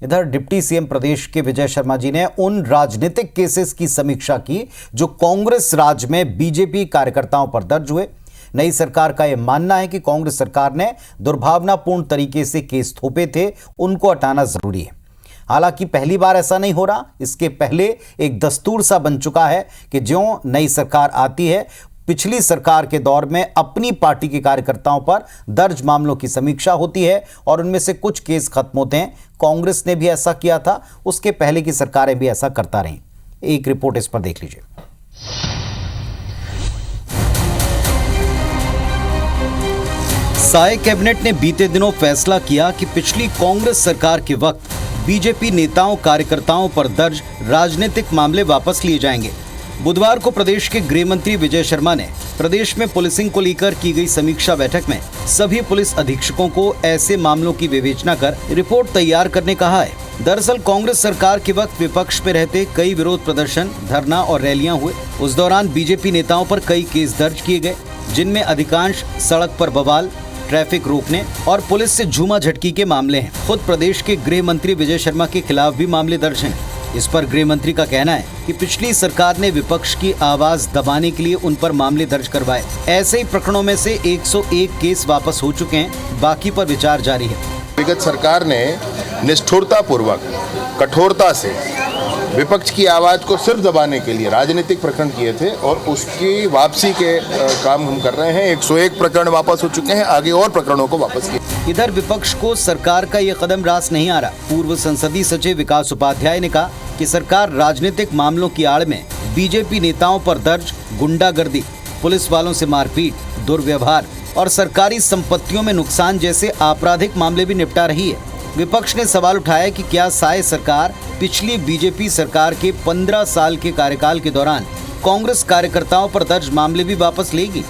इधर deputy CM प्रदेश के विजय शर्मा जी ने उन राजनीतिक केसेस की समीक्षा की जो कांग्रेस राज में बीजेपी कार्यकर्ताओं पर दर्ज हुए। नई सरकार का यह मानना है कि कांग्रेस सरकार ने दुर्भावनापूर्ण तरीके से केस थोपे थे, उनको हटाना जरूरी है। हालांकि पहली बार ऐसा नहीं हो रहा, इसके पहले एक दस्तूर सा बन चुका है कि ज्यों नई सरकार आती है, पिछली सरकार के दौर में अपनी पार्टी के कार्यकर्ताओं पर दर्ज मामलों की समीक्षा होती है और उनमें से कुछ केस खत्म होते हैं। कांग्रेस ने भी ऐसा किया था, उसके पहले की सरकारें भी ऐसा करता रहीं। एक रिपोर्ट इस पर देख लीजिए। साय कैबिनेट ने बीते दिनों फैसला किया कि पिछली कांग्रेस सरकार के वक्त बीजेपी नेताओं कार्यकर्ताओं पर दर्ज राजनीतिक मामले वापस लिए जाएंगे। बुधवार को प्रदेश के गृह मंत्री विजय शर्मा ने प्रदेश में पुलिसिंग को लेकर की गई समीक्षा बैठक में सभी पुलिस अधीक्षकों को ऐसे मामलों की विवेचना कर रिपोर्ट तैयार करने कहा है। दरअसल कांग्रेस सरकार के वक्त विपक्ष में रहते कई विरोध प्रदर्शन, धरना और रैलियां हुए। उस दौरान बीजेपी नेताओं पर कई केस दर्ज किए गए, जिनमें अधिकांश सड़क पर बवाल, ट्रैफिक रोकने और पुलिस से झूमा झटकी के मामले हैं। खुद प्रदेश के गृह मंत्री विजय शर्मा के खिलाफ भी मामले दर्ज हैं। इस पर गृह मंत्री का कहना है कि पिछली सरकार ने विपक्ष की आवाज दबाने के लिए उन पर मामले दर्ज करवाए। ऐसे ही प्रकरणों में से 101 केस वापस हो चुके हैं, बाकी पर विचार जारी है। विगत सरकार ने निष्ठुरता पूर्वक, कठोरता से विपक्ष की आवाज को सिर्फ दबाने के लिए राजनीतिक प्रकरण किए थे और उसकी वापसी के काम हम कर रहे हैं। 101 प्रकरण वापस हो चुके हैं, आगे और प्रकरणों को वापस किए। इधर विपक्ष को सरकार का ये कदम रास नहीं आ रहा। पूर्व संसदीय सचिव विकास उपाध्याय ने कहा कि सरकार राजनीतिक मामलों की आड़ में बीजेपी नेताओं पर दर्ज गुंडागर्दी, पुलिस वालों से मारपीट, दुर्व्यवहार और सरकारी संपत्तियों में नुकसान जैसे आपराधिक मामले भी निपटा रही है। विपक्ष ने सवाल उठाया कि क्या साय सरकार पिछली बीजेपी सरकार के 15 साल के कार्यकाल के दौरान कांग्रेस कार्यकर्ताओं पर दर्ज मामले भी वापस लेगी।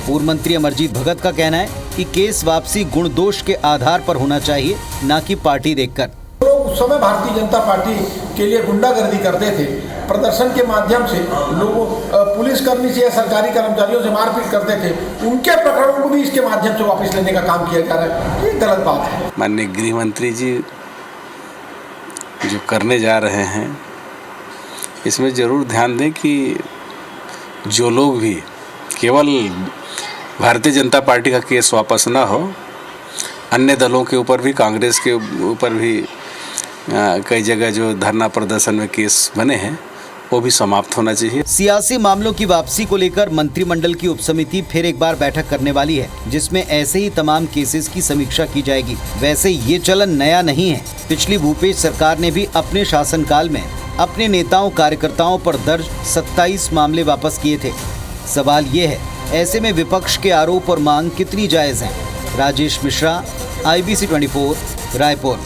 पूर्व मंत्री अमरजीत भगत का कहना है कि केस वापसी गुण दोष के आधार पर होना चाहिए, न कि पार्टी देखकर। लोग उस समय भारतीय जनता पार्टी के लिए गुंडागर्दी करते थे, प्रदर्शन के माध्यम से लोगों पुलिसकर्मी से या सरकारी कर्मचारियों से मारपीट करते थे, उनके प्रकरणों को भी इसके माध्यम से वापस लेने का काम किया जा रहा है। ये गलत बात है। माननीय गृह मंत्री जी जो करने जा रहे हैं, इसमें जरूर ध्यान दें कि जो लोग भी केवल भारतीय जनता पार्टी का केस वापस ना हो, अन्य दलों के ऊपर भी, कांग्रेस के ऊपर भी कई जगह जो धरना प्रदर्शन में केस बने हैं वो भी समाप्त होना चाहिए। सियासी मामलों की वापसी को लेकर मंत्रिमंडल की उपसमिति फिर एक बार बैठक करने वाली है, जिसमें ऐसे ही तमाम केसेस की समीक्षा की जाएगी। वैसे ये चलन नया नहीं है। पिछली भूपेश सरकार ने भी अपने शासनकाल में अपने नेताओं कार्यकर्ताओं पर दर्ज 27 मामले वापस किए थे। सवाल ये है, ऐसे में विपक्ष के आरोप और मांग कितनी जायज है? राजेश मिश्रा, IBC 24, रायपुर।